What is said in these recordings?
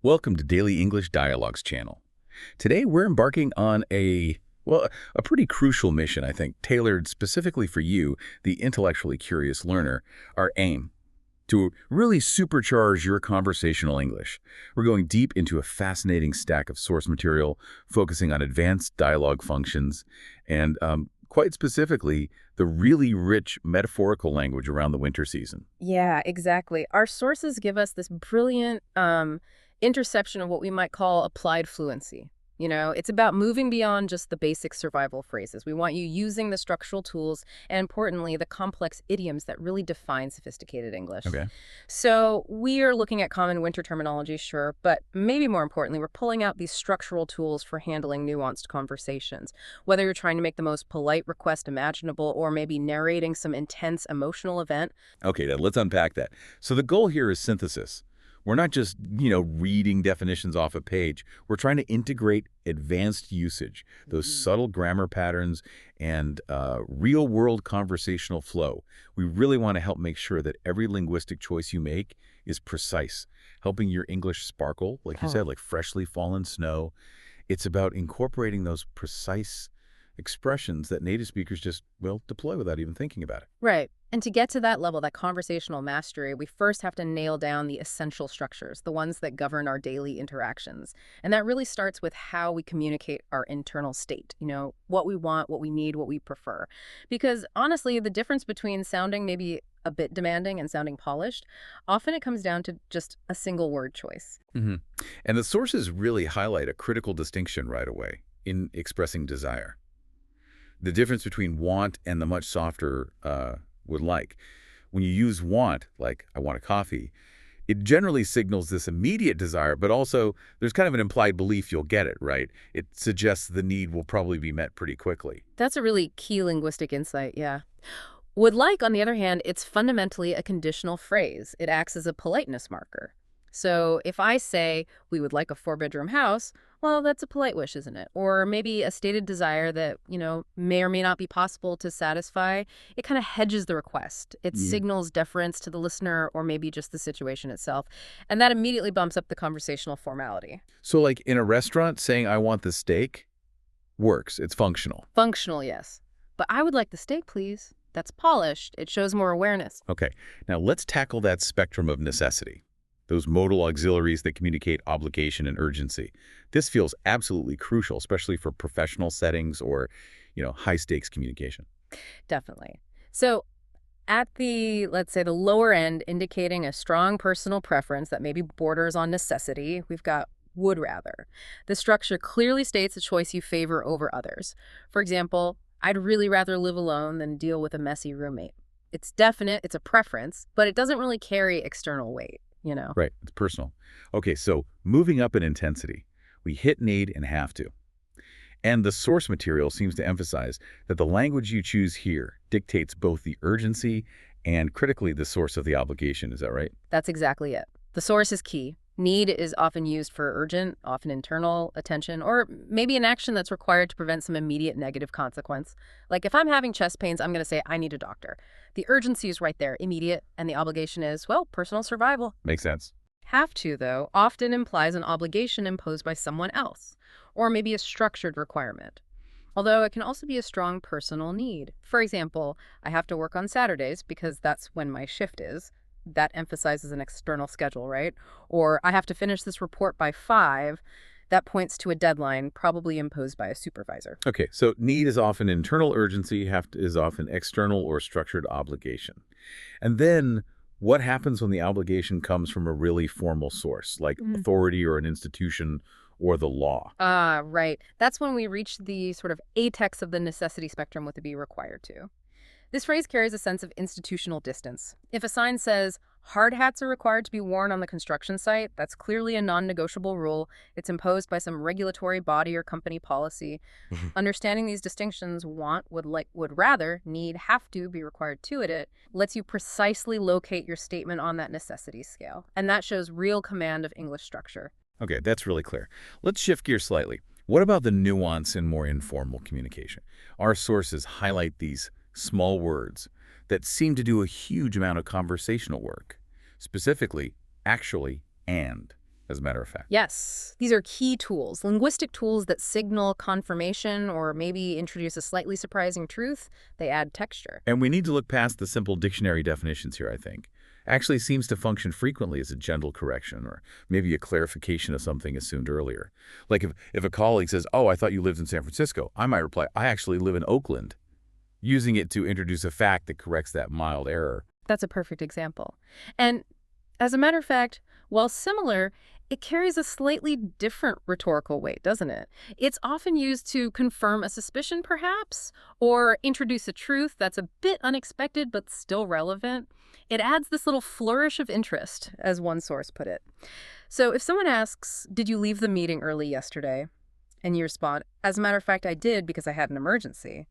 Welcome to Daily English Dialogues channel. Today we're embarking on a pretty crucial mission, I think, tailored specifically for you, the intellectually curious learner. Our aim, to really supercharge your conversational English. We're going deep into a fascinating stack of source material, focusing on advanced dialogue functions, and quite specifically, the really rich metaphorical language around the winter season. Yeah, exactly. Our sources give us this brilliant interception of what we might call applied fluency. It's about moving beyond just the basic survival phrases. We want you using the structural tools and, importantly, the complex idioms that really define sophisticated English. Okay. So we are looking at common winter terminology, sure, but maybe more importantly, we're pulling out these structural tools for handling nuanced conversations. Whether you're trying to make the most polite request imaginable or maybe narrating some intense emotional event. Okay, now let's unpack that. So the goal here is synthesis. We're not just, reading definitions off a page. We're trying to integrate advanced usage, those subtle grammar patterns, and real-world conversational flow. We really want to help make sure that every linguistic choice you make is precise, helping your English sparkle, like you said, like freshly fallen snow. It's about incorporating those precise expressions that native speakers just, well, deploy without even thinking about it. Right. And to get to that level, that conversational mastery, we first have to nail down the essential structures, the ones that govern our daily interactions. And that really starts with how we communicate our internal state, what we want, what we need, what we prefer. Because honestly, the difference between sounding maybe a bit demanding and sounding polished, often it comes down to just a single word choice. hmm And the sources really highlight a critical distinction right away in expressing desire. The difference between want and the much softer would like. When you use want, like I want a coffee, it generally signals this immediate desire, but also there's kind of an implied belief you'll get it, right? It suggests the need will probably be met pretty quickly. That's a really key linguistic insight, yeah. Would like, on the other hand, it's fundamentally a conditional phrase. It acts as a politeness marker. So if I say, we would like a four-bedroom house, well, that's a polite wish, isn't it? Or maybe a stated desire that, may or may not be possible to satisfy. It kind of hedges the request. It Yeah. signals deference to the listener or maybe just the situation itself. And that immediately bumps up the conversational formality. So like in a restaurant, saying I want the steak works. It's functional. Functional, yes. But I would like the steak, please. That's polished. It shows more awareness. Okay, now let's tackle that spectrum of necessity. Those modal auxiliaries that communicate obligation and urgency. This feels absolutely crucial, especially for professional settings or, high-stakes communication. Definitely. So at the, let's say, the lower end, indicating a strong personal preference that maybe borders on necessity, we've got would rather. The structure clearly states a choice you favor over others. For example, I'd really rather live alone than deal with a messy roommate. It's definite, it's a preference, but it doesn't really carry external weight. Right, it's personal. Okay, so moving up in intensity, we hit need and have to. And the source material seems to emphasize that the language you choose here dictates both the urgency and, critically, the source of the obligation. Is that right? That's exactly it. The source is key. Need is often used for urgent, often internal attention, or maybe an action that's required to prevent some immediate negative consequence. Like if I'm having chest pains, I'm going to say, I need a doctor. The urgency is right there, immediate, and the obligation is, well, personal survival. Makes sense. Have to, though, often implies an obligation imposed by someone else, or maybe a structured requirement. Although it can also be a strong personal need. For example, I have to work on Saturdays because that's when my shift is. That emphasizes an external schedule, right? Or I have to finish this report by 5. That points to a deadline, probably imposed by a supervisor. Okay, so need is often internal urgency, have to is often external or structured obligation. And then what happens when the obligation comes from a really formal source, like authority or an institution or the law? Ah, right. That's when we reach the sort of apex of the necessity spectrum with the be required to. This phrase carries a sense of institutional distance. If a sign says, hard hats are required to be worn on the construction site, that's clearly a non-negotiable rule. It's imposed by some regulatory body or company policy. Understanding these distinctions, want, would like, would rather, need, have to, be required to it lets you precisely locate your statement on that necessity scale. And that shows real command of English structure. Okay, that's really clear. Let's shift gears slightly. What about the nuance in more informal communication? Our sources highlight these small words that seem to do a huge amount of conversational work. Specifically, actually, and. as a matter of fact. Yes, these are key tools, linguistic tools that signal confirmation or maybe introduce a slightly surprising truth. They add texture. And we need to look past the simple dictionary definitions here, I think. Actually seems to function frequently as a gentle correction or maybe a clarification of something assumed earlier. Like if a colleague says, "Oh, I thought you lived in San Francisco," I might reply, "I actually live in Oakland," using it to introduce a fact that corrects that mild error. That's a perfect example. And as a matter of fact, while similar, it carries a slightly different rhetorical weight, doesn't it? It's often used to confirm a suspicion, perhaps, or introduce a truth that's a bit unexpected but still relevant. It adds this little flourish of interest, as one source put it. So if someone asks, "Did you leave the meeting early yesterday?" and you respond, "As a matter of fact, I did because I had an emergency,"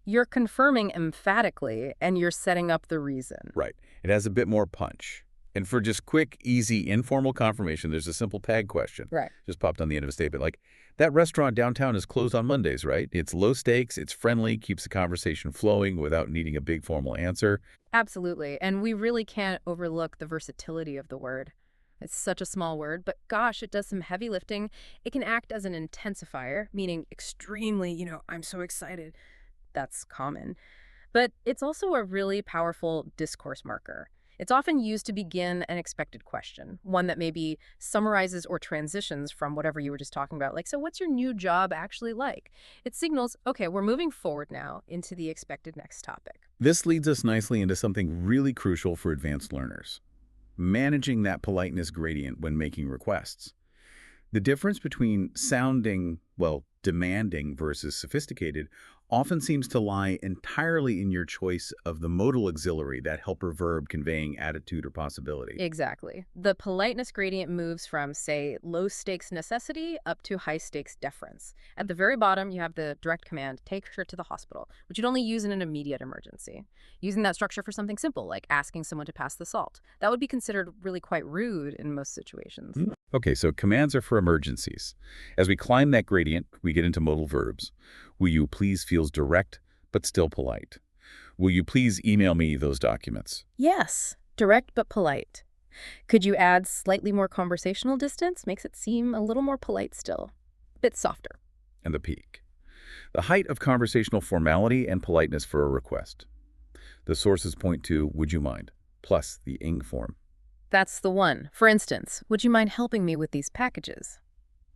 you're confirming emphatically and you're setting up the reason. Right. It has a bit more punch. And for just quick, easy, informal confirmation, there's a simple tag question. Right. Just popped on the end of a statement. Like, that restaurant downtown is closed on Mondays, right? It's low stakes, it's friendly, keeps the conversation flowing without needing a big formal answer. Absolutely. And we really can't overlook the versatility of the word. It's such a small word, but gosh, it does some heavy lifting. It can act as an intensifier, meaning extremely, I'm so excited. That's common. But it's also a really powerful discourse marker. It's often used to begin an expected question, one that maybe summarizes or transitions from whatever you were just talking about. Like, so what's your new job actually like? It signals, okay, we're moving forward now into the expected next topic. This leads us nicely into something really crucial for advanced learners: managing that politeness gradient when making requests. The difference between sounding, well, demanding versus sophisticated often seems to lie entirely in your choice of the modal auxiliary, that helper verb conveying attitude or possibility. Exactly. The politeness gradient moves from, say, low-stakes necessity up to high-stakes deference. At the very bottom, you have the direct command, "Take her to the hospital," which you'd only use in an immediate emergency. Using that structure for something simple, like asking someone to pass the salt, that would be considered really quite rude in most situations. Okay, so commands are for emergencies. As we climb that gradient, we get into modal verbs. Will you please feels direct, but still polite. Will you please email me those documents? Yes, direct but polite. Could you add slightly more conversational distance? Makes it seem a little more polite still. A bit softer. And the peak. The height of conversational formality and politeness for a request. The sources point to "would you mind," plus the ing form. That's the one. For instance, "Would you mind helping me with these packages?"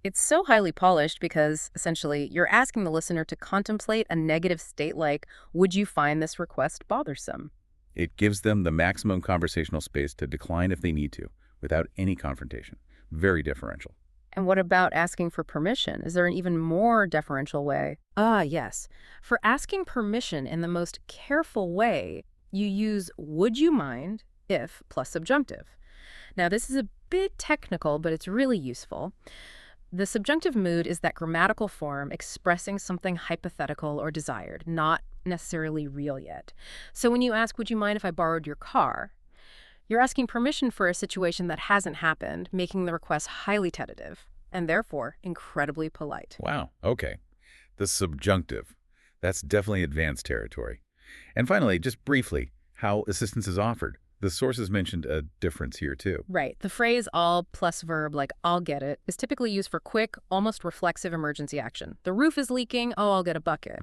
It's so highly polished because, essentially, you're asking the listener to contemplate a negative state like, "Would you find this request bothersome?" It gives them the maximum conversational space to decline if they need to, without any confrontation. Very differential. And what about asking for permission? Is there an even more deferential way? Ah, yes. For asking permission in the most careful way, you use "would you mind" if plus subjunctive. Now, this is a bit technical, but it's really useful. The subjunctive mood is that grammatical form expressing something hypothetical or desired, not necessarily real yet. So when you ask, "Would you mind if I borrowed your car?" you're asking permission for a situation that hasn't happened, making the request highly tentative, and therefore incredibly polite. Wow, okay. The subjunctive. That's definitely advanced territory. And finally, just briefly, how assistance is offered. The sources mentioned a difference here, too. Right. The phrase "all" plus verb, like "I'll get it," is typically used for quick, almost reflexive emergency action. The roof is leaking, oh, I'll get a bucket.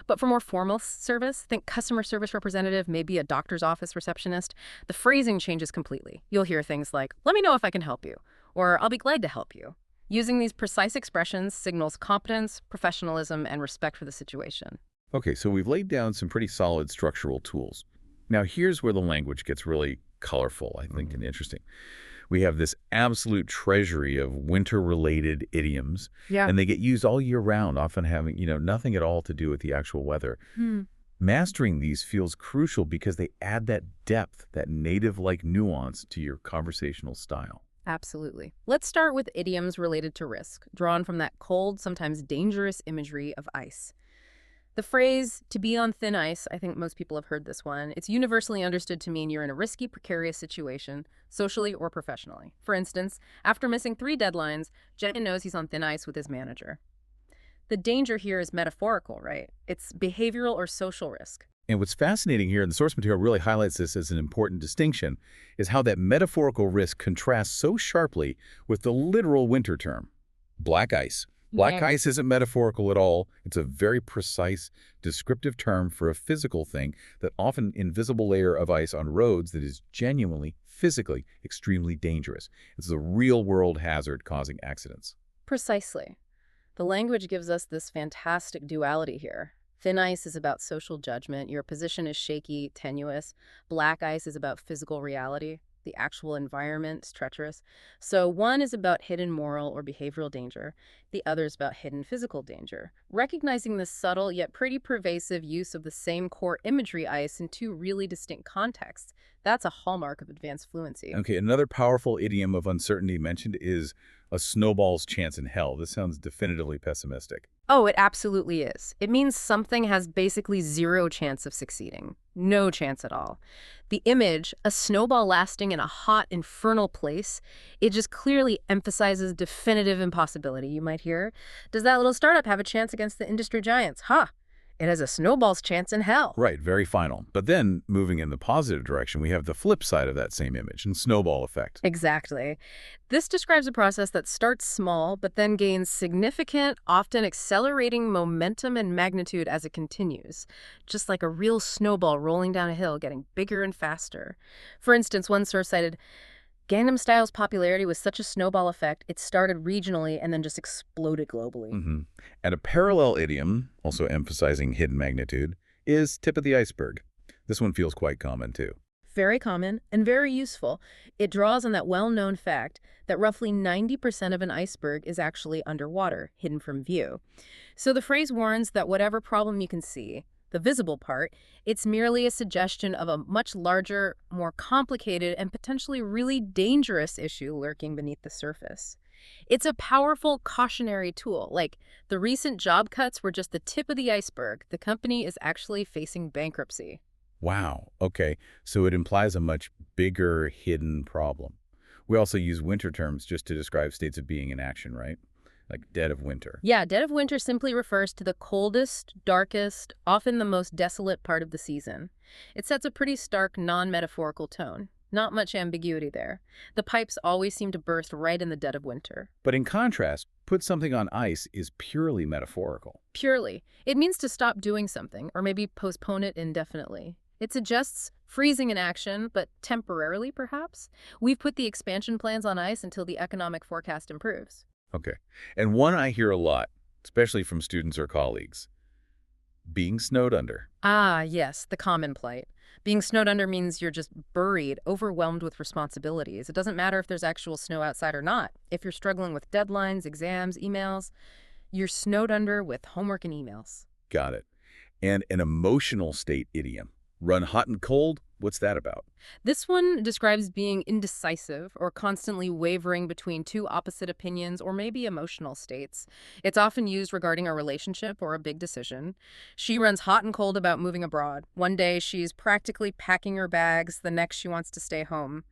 But for more formal service, think customer service representative, maybe a doctor's office receptionist, the phrasing changes completely. You'll hear things like, "Let me know if I can help you," or "I'll be glad to help you." Using these precise expressions signals competence, professionalism, and respect for the situation. Okay, so we've laid down some pretty solid structural tools. Now, here's where the language gets really colorful, I think, and interesting. We have this absolute treasury of winter-related idioms, Yeah. and they get used all year round, often having, nothing at all to do with the actual weather. Mastering these feels crucial because they add that depth, that native-like nuance to your conversational style. Absolutely. Let's start with idioms related to risk, drawn from that cold, sometimes dangerous imagery of ice. The phrase "to be on thin ice," I think most people have heard this one. It's universally understood to mean you're in a risky, precarious situation, socially or professionally. For instance, after missing 3 deadlines, Jen knows he's on thin ice with his manager. The danger here is metaphorical, right? It's behavioral or social risk. And what's fascinating here, and the source material really highlights this as an important distinction, is how that metaphorical risk contrasts so sharply with the literal winter term, black ice. Black Yeah. ice isn't metaphorical at all. It's a very precise, descriptive term for a physical thing, that often invisible layer of ice on roads that is genuinely, physically, extremely dangerous. It's a real-world hazard causing accidents. Precisely. The language gives us this fantastic duality here. Thin ice is about social judgment. Your position is shaky, tenuous. Black ice is about physical reality. The actual environment is treacherous. So one is about hidden moral or behavioral danger. The other is about hidden physical danger. Recognizing the subtle yet pretty pervasive use of the same core imagery ice in two really distinct contexts, that's a hallmark of advanced fluency. Okay, another powerful idiom of uncertainty mentioned is a snowball's chance in hell. This sounds definitively pessimistic. Oh, it absolutely is. It means something has basically zero chance of succeeding. No chance at all. The image, a snowball lasting in a hot, infernal place, it just clearly emphasizes definitive impossibility, you might hear. Does that little startup have a chance against the industry giants? Ha! It has a snowball's chance in hell. Right, very final. But then, moving in the positive direction, we have the flip side of that same image, and snowball effect. Exactly. This describes a process that starts small, but then gains significant, often accelerating momentum and magnitude as it continues. Just like a real snowball rolling down a hill, getting bigger and faster. For instance, one source cited, Gangnam Style's popularity was such a snowball effect, it started regionally and then just exploded globally. And a parallel idiom, also emphasizing hidden magnitude, is tip of the iceberg. This one feels quite common, too. Very common and very useful. It draws on that well-known fact that roughly 90% of an iceberg is actually underwater, hidden from view. So the phrase warns that whatever problem you can see, the visible part, it's merely a suggestion of a much larger, more complicated, and potentially really dangerous issue lurking beneath the surface. It's a powerful cautionary tool, like the recent job cuts were just the tip of the iceberg. The company is actually facing bankruptcy. Wow, okay, so it implies a much bigger hidden problem. We also use winter terms just to describe states of being in action, right? Like dead of winter. Yeah, dead of winter simply refers to the coldest, darkest, often the most desolate part of the season. It sets a pretty stark, non-metaphorical tone. Not much ambiguity there. The pipes always seem to burst right in the dead of winter. But in contrast, put something on ice is purely metaphorical. Purely. It means to stop doing something, or maybe postpone it indefinitely. It suggests freezing in action, but temporarily, perhaps. We've put the expansion plans on ice until the economic forecast improves. Okay, and one I hear a lot, especially from students or colleagues, being snowed under. Ah, yes, the common plight. Being snowed under means you're just buried, overwhelmed with responsibilities. It doesn't matter if there's actual snow outside or not. If you're struggling with deadlines, exams, emails, you're snowed under with homework and emails. Got it. And an emotional state idiom. Run hot and cold? What's that about? This one describes being indecisive or constantly wavering between two opposite opinions or maybe emotional states. It's often used regarding a relationship or a big decision. She runs hot and cold about moving abroad. One day she's practically packing her bags, the next she wants to stay home.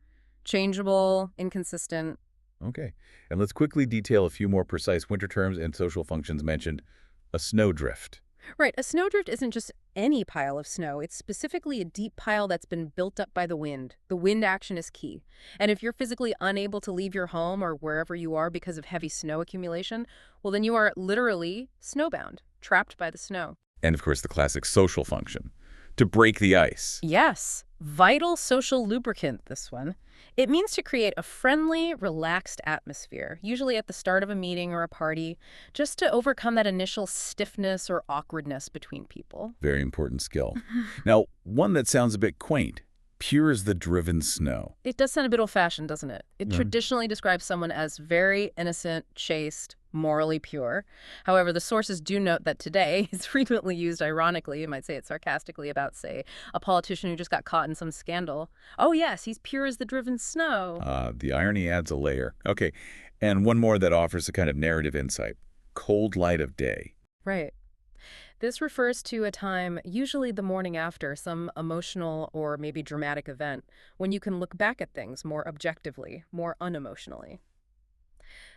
Changeable, inconsistent. Okay, and let's quickly detail a few more precise winter terms and social functions mentioned. A snowdrift. Right, a snowdrift isn't just any pile of snow. It's specifically a deep pile that's been built up by the wind. The wind action is key. And if you're physically unable to leave your home or wherever you are because of heavy snow accumulation, well, then you are literally snowbound, trapped by the snow. And of course, the classic social function. To break the ice. Yes, vital social lubricant, this one. It means to create a friendly, relaxed atmosphere, usually at the start of a meeting or a party, just to overcome that initial stiffness or awkwardness between people. Very important skill. Now, one that sounds a bit quaint. Pure as the driven snow. It does sound a bit old-fashioned, doesn't it? It Yeah. traditionally describes someone as very innocent, chaste, morally pure. However, the sources do note that today it's frequently used ironically, you might say it sarcastically, about, say, a politician who just got caught in some scandal. Oh yes, he's pure as the driven snow. The irony adds a layer. Okay, and one more that offers a kind of narrative insight. Cold light of day. Right. This refers to a time, usually the morning after some emotional or maybe dramatic event, when you can look back at things more objectively, more unemotionally.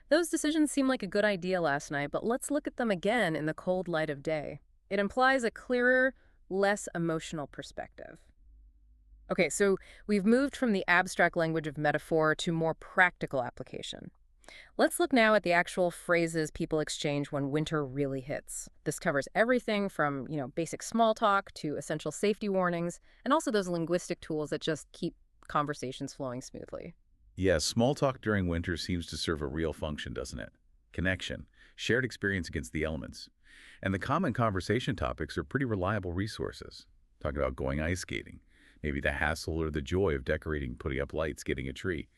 Those decisions seem like a good idea last night, but let's look at them again in the cold light of day. It implies a clearer, less emotional perspective. Okay, so we've moved from the abstract language of metaphor to more practical application. Let's look now at the actual phrases people exchange when winter really hits. This covers everything from, basic small talk to essential safety warnings, and also those linguistic tools that just keep conversations flowing smoothly. Yeah, small talk during winter seems to serve a real function, doesn't it? Connection, shared experience against the elements. And the common conversation topics are pretty reliable resources. Talking about going ice skating, maybe the hassle or the joy of decorating, putting up lights, getting a tree.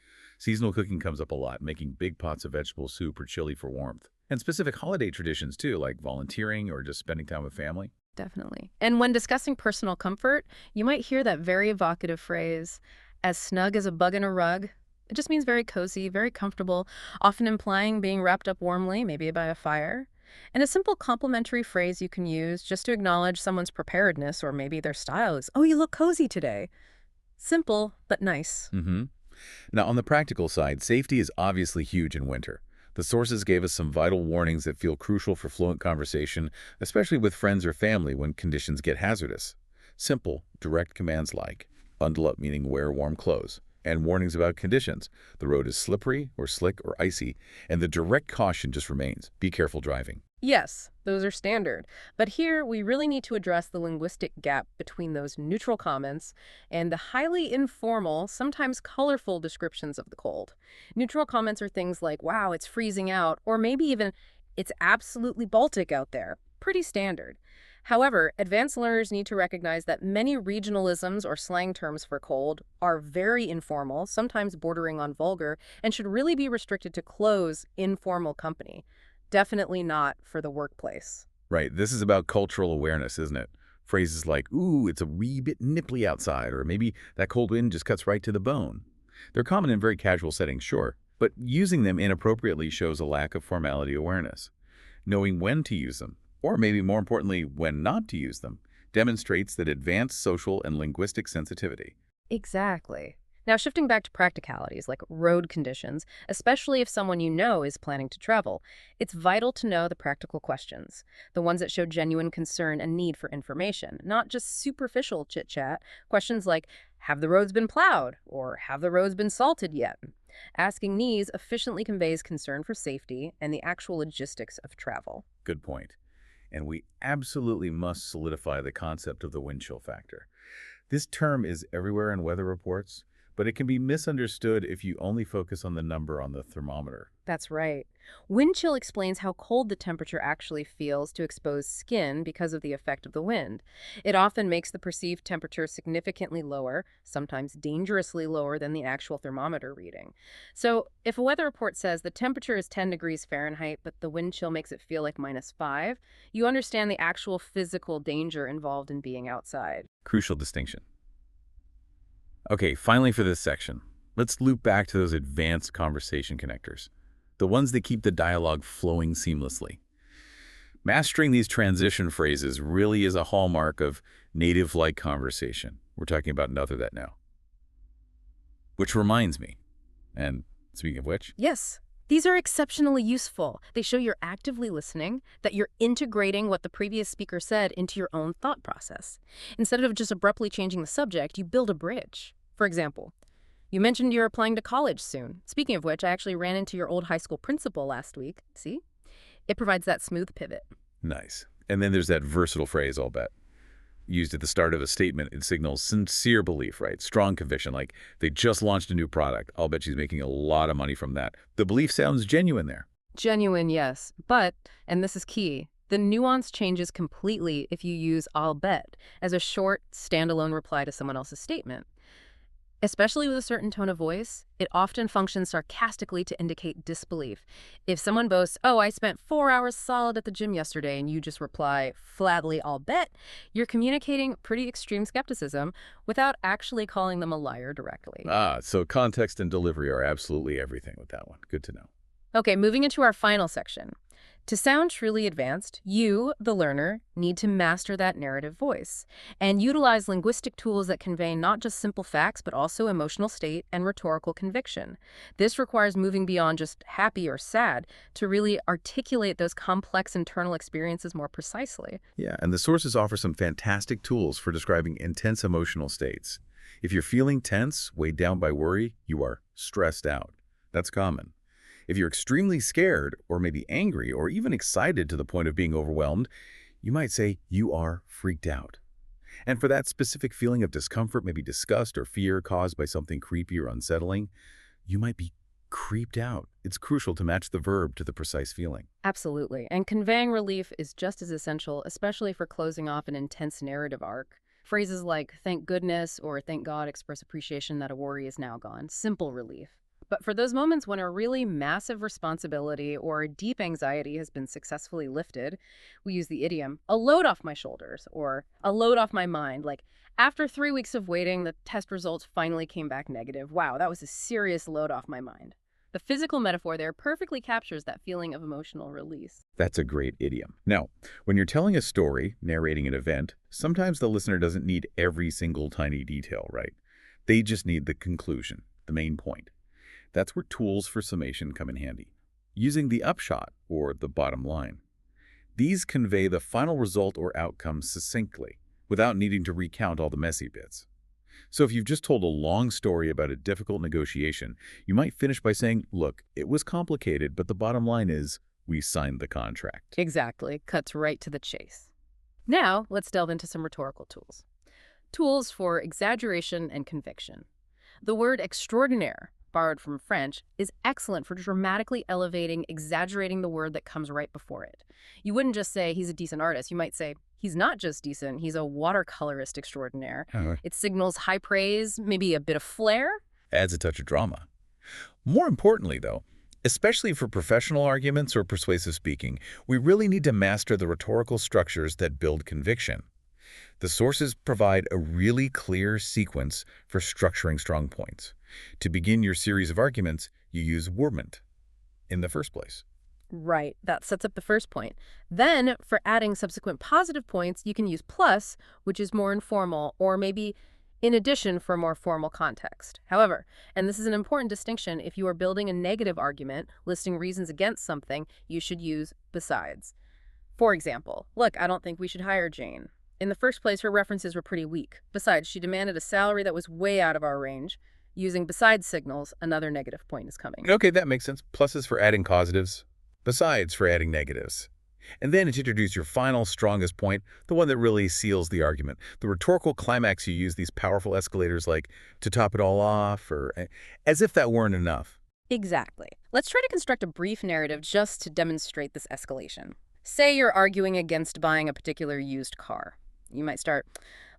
Seasonal cooking comes up a lot, making big pots of vegetable soup or chili for warmth. And specific holiday traditions too, like volunteering or just spending time with family. Definitely. And when discussing personal comfort, you might hear that very evocative phrase, as snug as a bug in a rug. It just means very cozy, very comfortable, often implying being wrapped up warmly, maybe by a fire. And a simple complimentary phrase you can use just to acknowledge someone's preparedness or maybe their style is, "Oh, you look cozy today." Simple, but nice. Mm-hmm. Now, on the practical side, safety is obviously huge in winter. The sources gave us some vital warnings that feel crucial for fluent conversation, especially with friends or family when conditions get hazardous. Simple, direct commands like bundle up, meaning wear warm clothes, and warnings about conditions. The road is slippery or slick or icy, and the direct caution just remains. Be careful driving. Yes, those are standard. But here, we really need to address the linguistic gap between those neutral comments and the highly informal, sometimes colorful descriptions of the cold. Neutral comments are things like, wow, it's freezing out, or maybe even, it's absolutely Baltic out there. Pretty standard. However, advanced learners need to recognize that many regionalisms or slang terms for cold are very informal, sometimes bordering on vulgar, and should really be restricted to close, informal company. Definitely not for the workplace. Right, this is about cultural awareness, isn't it? Phrases like, ooh, it's a wee bit nipply outside, or maybe that cold wind just cuts right to the bone. They're common in very casual settings, sure, but using them inappropriately shows a lack of formality awareness. Knowing when to use them, or maybe more importantly, when not to use them, demonstrates that advanced social and linguistic sensitivity. Exactly. Now, shifting back to practicalities like road conditions, especially if someone you know is planning to travel, it's vital to know the practical questions, the ones that show genuine concern and need for information, not just superficial chit-chat. Questions like, have the roads been plowed? Or have the roads been salted yet? Asking these efficiently conveys concern for safety and the actual logistics of travel. Good point. And we absolutely must solidify the concept of the wind chill factor. This term is everywhere in weather reports, but it can be misunderstood if you only focus on the number on the thermometer. That's right. Wind chill explains how cold the temperature actually feels to exposed skin because of the effect of the wind. It often makes the perceived temperature significantly lower, sometimes dangerously lower than the actual thermometer reading. So, if a weather report says the temperature is 10 degrees Fahrenheit, but the wind chill makes it feel like -5, you understand the actual physical danger involved in being outside. Crucial distinction. Okay, finally for this section, let's loop back to those advanced conversation connectors, the ones that keep the dialogue flowing seamlessly. Mastering these transition phrases really is a hallmark of native-like conversation. We're talking about none of that now. Which reminds me, and speaking of which, Yes, these are exceptionally useful. They show you're actively listening, that you're integrating what the previous speaker said into your own thought process. Instead of just abruptly changing the subject, you build a bridge. For example, you mentioned you're applying to college soon. Speaking of which, I actually ran into your old high school principal last week. See? It provides that smooth pivot. nice. And then there's that versatile phrase, I'll bet. Used at the start of a statement, it signals sincere belief, right? Strong conviction, like they just launched a new product. I'll bet she's making a lot of money from that. The belief sounds genuine there. Genuine, yes. But, and this is key, the nuance changes completely if you use "I'll bet" as a short, standalone reply to someone else's statement. Especially with a certain tone of voice, it often functions sarcastically to indicate disbelief. If someone boasts, oh, I spent 4 hours solid at the gym yesterday, and you just reply, flatly, I'll bet, you're communicating pretty extreme skepticism without actually calling them a liar directly. So context and delivery are absolutely everything with that one. Good to know. Okay, moving into our final section. To sound truly advanced, you, the learner, need to master that narrative voice and utilize linguistic tools that convey not just simple facts, but also emotional state and rhetorical conviction. This requires moving beyond just happy or sad to really articulate those complex internal experiences more precisely. Yeah, and the sources offer some fantastic tools for describing intense emotional states. If you're feeling tense, weighed down by worry, you are stressed out. That's common. If you're extremely scared, or maybe angry, or even excited to the point of being overwhelmed, you might say you are freaked out. And for that specific feeling of discomfort, maybe disgust or fear caused by something creepy or unsettling, you might be creeped out. It's crucial to match the verb to the precise feeling. Absolutely. And conveying relief is just as essential, especially for closing off an intense narrative arc. Phrases like thank goodness or thank God express appreciation that a worry is now gone. Simple relief. But for those moments when a really massive responsibility or deep anxiety has been successfully lifted, we use the idiom, a load off my shoulders, or a load off my mind. Like, after 3 weeks of waiting, the test results finally came back negative. Wow, that was a serious load off my mind. The physical metaphor there perfectly captures that feeling of emotional release. That's a great idiom. Now, when you're telling a story, narrating an event, sometimes the listener doesn't need every single tiny detail, right? They just need the conclusion, the main point. That's where tools for summation come in handy. Using the upshot, or the bottom line. These convey the final result or outcome succinctly, without needing to recount all the messy bits. So if you've just told a long story about a difficult negotiation, you might finish by saying, look, it was complicated, but the bottom line is, we signed the contract. Exactly. Cuts right to the chase. Now, let's delve into some rhetorical tools. Tools for exaggeration and conviction. The word extraordinaire, borrowed from French, is excellent for dramatically elevating, exaggerating the word that comes right before it. You wouldn't just say he's a decent artist. You might say he's not just decent, he's a watercolorist extraordinaire. Oh, It signals high praise, maybe a bit of flair. adds a touch of drama. More importantly, though, especially for professional arguments or persuasive speaking, we really need to master the rhetorical structures that build conviction. The sources provide a really clear sequence for structuring strong points. To begin your series of arguments, you use wordment in the first place. Right, that sets up the first point. Then, for adding subsequent positive points, you can use plus, which is more informal, or maybe in addition for more formal context. However, and this is an important distinction, if you are building a negative argument, listing reasons against something, you should use besides. For example, look, I don't think we should hire Jane. In the first place, her references were pretty weak. Besides, she demanded a salary that was way out of our range. Using besides signals, another negative point is coming. Okay, that makes sense. Pluses for adding positives, besides for adding negatives. And then to introduce your final, strongest point, the one that really seals the argument. The rhetorical climax, you use these powerful escalators like to top it all off, or as if that weren't enough. Exactly. Let's try to construct a brief narrative just to demonstrate this escalation. Say you're arguing against buying a particular used car. You might start,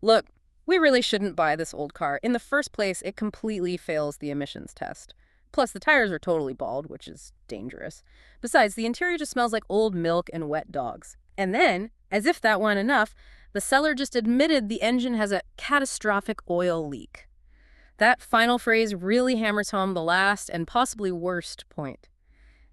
look, we really shouldn't buy this old car. In the first place, it completely fails the emissions test. Plus, the tires are totally bald, which is dangerous. Besides, the interior just smells like old milk and wet dogs. And then, as if that weren't enough, the seller just admitted the engine has a catastrophic oil leak. That final phrase really hammers home the last and possibly worst point.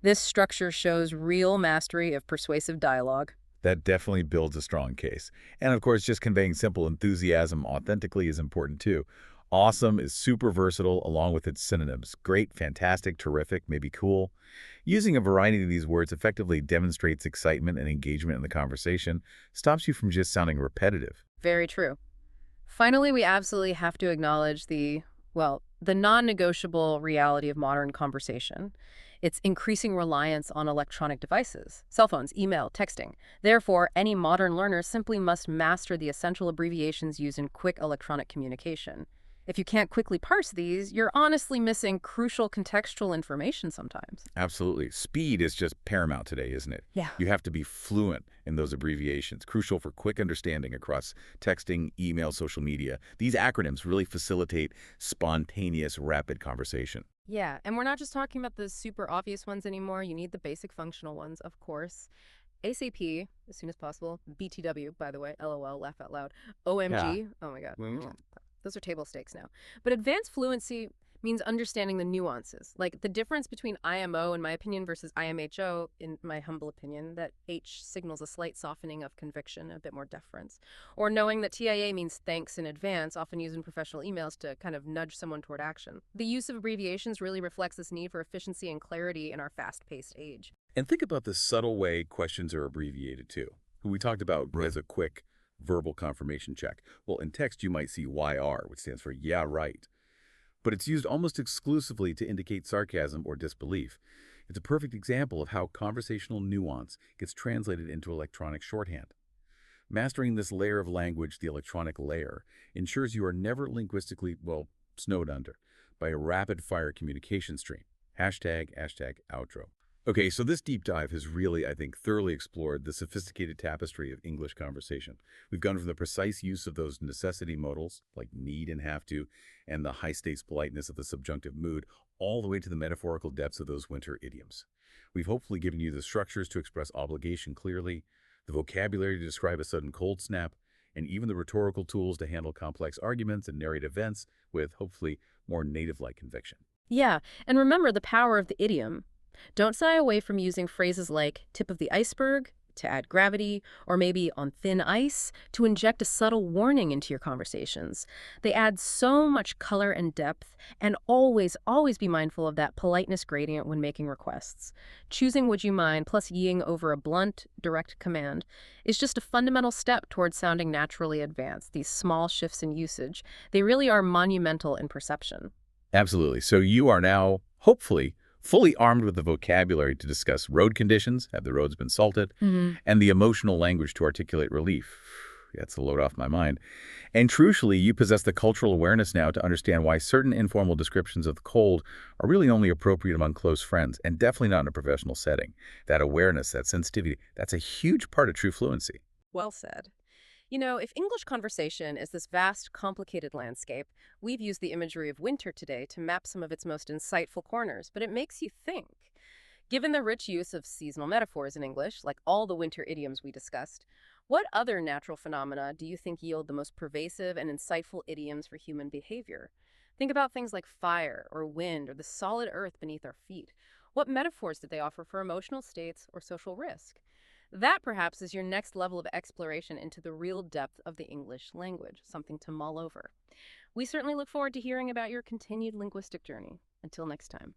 This structure shows real mastery of persuasive dialogue. That definitely builds a strong case. And of course, just conveying simple enthusiasm authentically is important too. Awesome is super versatile along with its synonyms. Great, fantastic, terrific, maybe cool. Using a variety of these words effectively demonstrates excitement and engagement in the conversation, stops you from just sounding repetitive. Very true. Finally, we absolutely have to acknowledge the non-negotiable reality of modern conversation. Its increasing reliance on electronic devices, cell phones, email, texting. Therefore, any modern learner simply must master the essential abbreviations used in quick electronic communication. If you can't quickly parse these, you're honestly missing crucial contextual information sometimes. Absolutely. Speed is just paramount today, isn't it? Yeah. You have to be fluent in those abbreviations, crucial for quick understanding across texting, email, social media. These acronyms really facilitate spontaneous, rapid conversation. Yeah, and we're not just talking about the super obvious ones anymore. You need the basic functional ones, of course. ASAP, as soon as possible. BTW, by the way, LOL, laugh out loud. OMG, oh my God. Those are table stakes now. But advanced fluency means understanding the nuances, like the difference between IMO, in my opinion, versus IMHO, in my humble opinion, that H signals a slight softening of conviction, a bit more deference. Or knowing that TIA means thanks in advance, often used in professional emails to kind of nudge someone toward action. The use of abbreviations really reflects this need for efficiency and clarity in our fast-paced age. And think about the subtle way questions are abbreviated too, who we talked about as a quick verbal confirmation check. Well, in text, you might see YR, which stands for yeah, right. But it's used almost exclusively to indicate sarcasm or disbelief. It's a perfect example of how conversational nuance gets translated into electronic shorthand. Mastering this layer of language, the electronic layer, ensures you are never linguistically, well, snowed under by a rapid-fire communication stream. Hashtag outro. Okay, so this deep dive has really, I think, thoroughly explored the sophisticated tapestry of English conversation. We've gone from the precise use of those necessity modals, like need and have to, and the high-stakes politeness of the subjunctive mood, all the way to the metaphorical depths of those winter idioms. We've hopefully given you the structures to express obligation clearly, the vocabulary to describe a sudden cold snap, and even the rhetorical tools to handle complex arguments and narrate events with, hopefully, more native-like conviction. Yeah, and remember the power of the idiom. Don't shy away from using phrases like tip of the iceberg to add gravity, or maybe on thin ice to inject a subtle warning into your conversations. They add so much color and depth, and always be mindful of that politeness gradient when making requests. Choosing would you mind plus yeing over a blunt, direct command is just a fundamental step towards sounding naturally advanced. These small shifts in usage, they really are monumental in perception. Absolutely. So you are now, hopefully, fully armed with the vocabulary to discuss road conditions, have the roads been salted, and the emotional language to articulate relief. That's a load off my mind. And crucially, you possess the cultural awareness now to understand why certain informal descriptions of the cold are really only appropriate among close friends, and definitely not in a professional setting. That awareness, that sensitivity, that's a huge part of true fluency. Well said. You know, if English conversation is this vast, complicated landscape, we've used the imagery of winter today to map some of its most insightful corners, but it makes you think. Given the rich use of seasonal metaphors in English, like all the winter idioms we discussed, what other natural phenomena do you think yield the most pervasive and insightful idioms for human behavior? Think about things like fire or wind or the solid earth beneath our feet. What metaphors did they offer for emotional states or social risk? That perhaps is your next level of exploration into the real depth of the English language, something to mull over. We certainly look forward to hearing about your continued linguistic journey. Until next time.